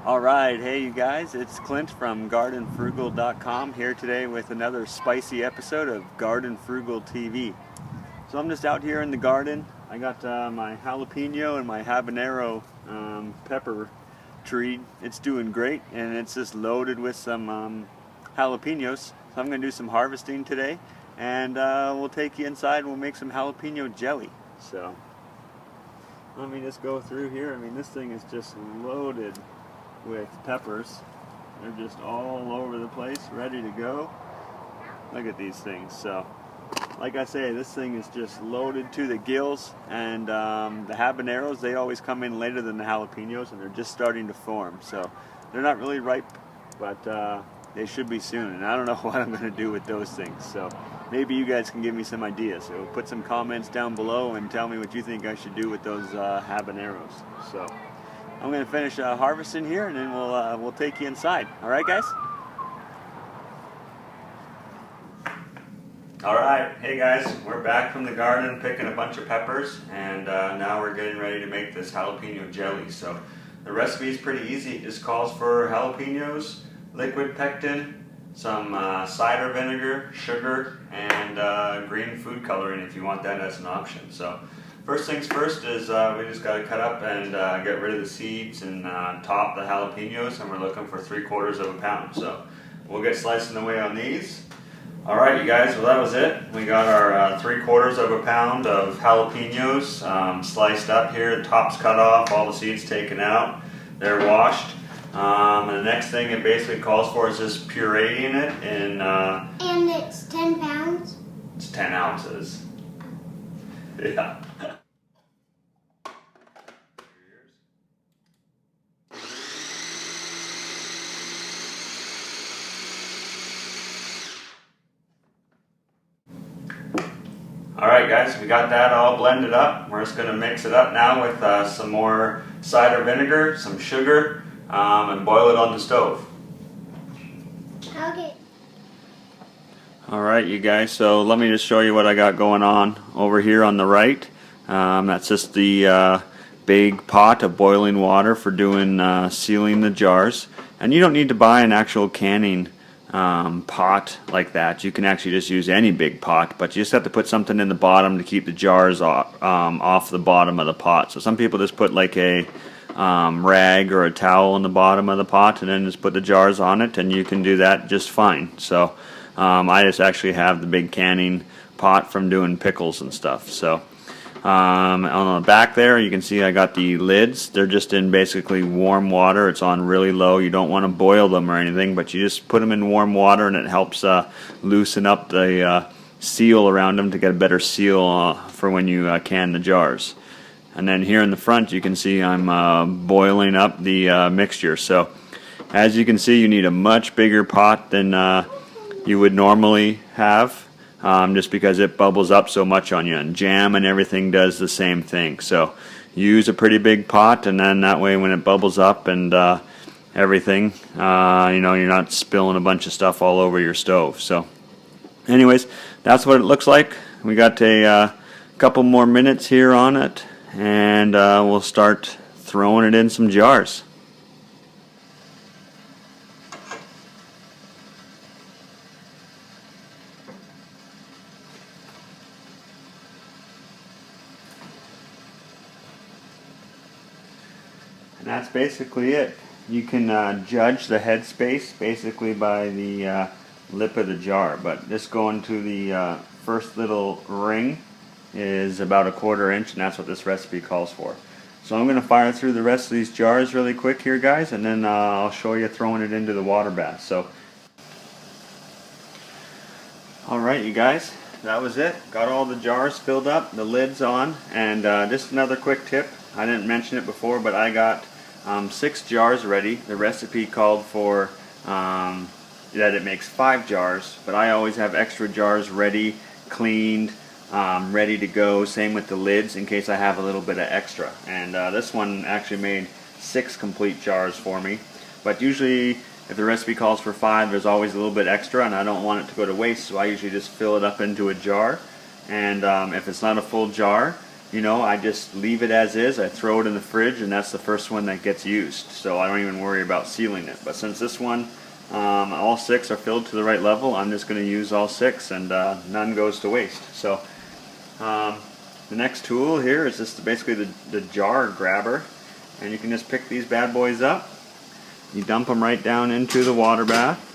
Alright, hey you guys, it's Clint from GardenFrugal.com here today with another spicy episode of Garden Frugal TV. So I'm just out here in the garden. I got my jalapeno and my habanero pepper tree. It's doing great and it's just loaded with some jalapenos. So I'm going to do some harvesting today and we'll take you inside and we'll make some jalapeno jelly. So let me just go through here. I mean, this thing is just loaded with peppers. They're just all over the place, ready to go. Look at these things. So, like I say, this thing is just loaded to the gills, and the habaneros, they always come in later than the jalapenos, and they're just starting to form. So, they're not really ripe, but they should be soon, and I don't know what I'm going to do with those things. So, maybe you guys can give me some ideas. So, put some comments down below and tell me what you think I should do with those habaneros. So, I'm going to finish harvesting here, and then we'll take you inside. All right, guys? All right, hey guys, we're back from the garden picking a bunch of peppers, and now we're getting ready to make this jalapeno jelly. So the recipe is pretty easy. It just calls for jalapenos, liquid pectin, some cider vinegar, sugar, and green food coloring if you want that as an option. So first things first is we just got to cut up and get rid of the seeds and top the jalapenos, and we're looking for 3/4 of a pound. So we'll get slicing away on these. Alright you guys, well that was it. We got our 3/4 of a pound of jalapenos sliced up here. The top's cut off, all the seeds taken out. They're washed. And the next thing it basically calls for is just pureeing it in... and it's 10 pounds? It's 10 ounces. Yeah. Alright guys, we got that all blended up. We're just going to mix it up now with some more cider vinegar, some sugar, and boil it on the stove. Okay. Alright you guys, so let me just show you what I got going on over here on the right. That's just the big pot of boiling water for doing sealing the jars. And you don't need to buy an actual canning pot like that. You can actually just use any big pot, but you just have to put something in the bottom to keep the jars off the bottom of the pot. So some people just put like a rag or a towel in the bottom of the pot and then just put the jars on it, and you can do that just fine. So I just actually have the big canning pot from doing pickles and stuff. So on the back there you can see I got the lids. They're just in basically warm water. It's on really low. You don't want to boil them or anything, but you just put them in warm water and it helps loosen up the seal around them to get a better seal for when you can the jars. And then here in the front you can see I'm boiling up the mixture. So as you can see, you need a much bigger pot than you would normally have. Just because it bubbles up so much on you, and jam and everything does the same thing. So use a pretty big pot, and then that way when it bubbles up and everything, you know, you're not spilling a bunch of stuff all over your stove. So anyways, that's what it looks like. We got a couple more minutes here on it, and we'll start throwing it in some jars. And that's basically it. You can judge the headspace basically by the lip of the jar, but this going to the first little ring is about 1/4 inch, and that's what this recipe calls for. So I'm going to fire through the rest of these jars really quick here guys, and then I'll show you throwing it into the water bath. So alright you guys, that was it. Got all the jars filled up, the lids on, and just another quick tip. I didn't mention it before, but I got 6 jars ready. The recipe called for that it makes 5 jars, but I always have extra jars ready, cleaned, ready to go. Same with the lids in case I have a little bit of extra. And this one actually made 6 complete jars for me. But usually if the recipe calls for 5, there's always a little bit extra, and I don't want it to go to waste, so I usually just fill it up into a jar. And if it's not a full jar, I just leave it as is. I throw it in the fridge, and that's the first one that gets used. So I don't even worry about sealing it. But since this one, all 6 are filled to the right level, I'm just going to use all 6, and none goes to waste. So the next tool here is just basically the jar grabber, and you can just pick these bad boys up. You dump them right down into the water bath.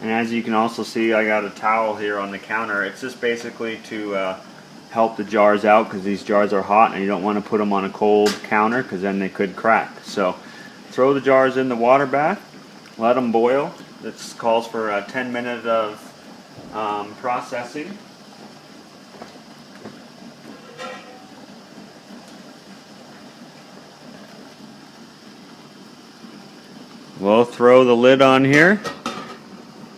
And as you can also see, I got a towel here on the counter. It's just basically to help the jars out, because these jars are hot and you don't want to put them on a cold counter because then they could crack. So throw the jars in the water bath, let them boil. This calls for 10 minutes of processing. We'll throw the lid on here.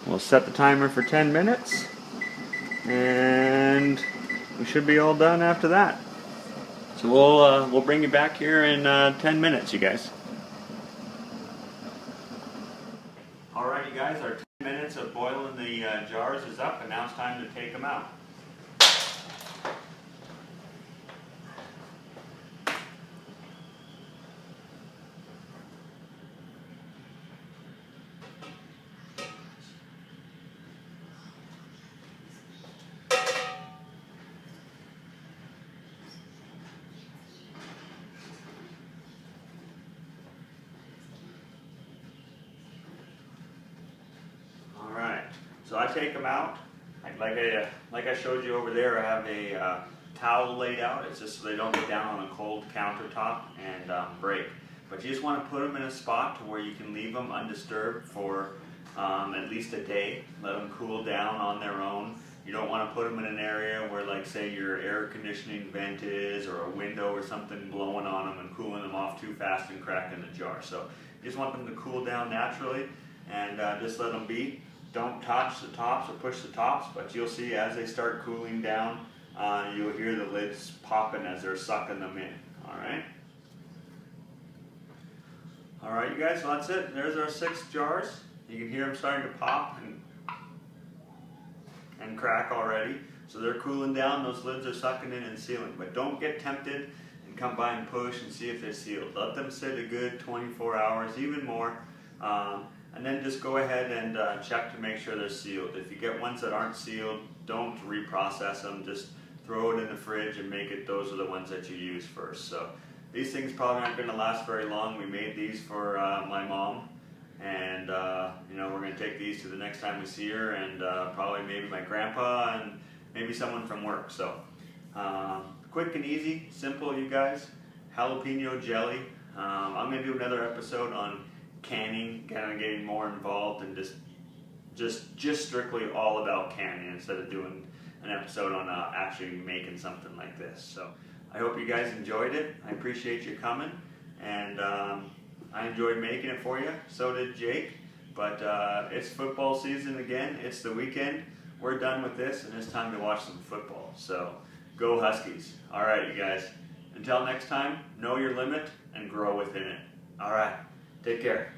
We'll set the timer for 10 minutes, and we should be all done after that. So we'll bring you back here in 10 minutes, you guys. Alright, you guys, our 10 minutes of boiling the jars is up, and now it's time to take them out. So I take them out, like I showed you over there. I have a towel laid out. It's just so they don't get down on a cold countertop and break. But you just want to put them in a spot to where you can leave them undisturbed for at least a day. Let them cool down on their own. You don't want to put them in an area where, like, say, your air conditioning vent is, or a window or something blowing on them and cooling them off too fast and cracking the jar. So you just want them to cool down naturally, and just let them be. Don't touch the tops or push the tops, but you'll see as they start cooling down, you'll hear the lids popping as they're sucking them in. Alright, you guys, so that's it. There's our 6 jars. You can hear them starting to pop and crack already. So they're cooling down, those lids are sucking in and sealing. But don't get tempted and come by and push and see if they're sealed. Let them sit a good 24 hours, even more. And then just go ahead and check to make sure they're sealed. If you get ones that aren't sealed, don't reprocess them. Just throw it in the fridge and make it those are the ones that you use first. So these things probably aren't going to last very long. We made these for my mom, and we're going to take these to the next time we see her, and probably maybe my grandpa and maybe someone from work. So quick and easy, simple, you guys. Jalapeno jelly. I'm going to do another episode on canning, kind of getting more involved and just strictly all about canning instead of doing an episode on actually making something like this. So I hope you guys enjoyed it. I appreciate you coming, and I enjoyed making it for you. So did Jake. But it's football season again. It's the weekend. We're done with this, and it's time to watch some football. So go Huskies. All right, you guys. Until next time, know your limit and grow within it. All right. Take care.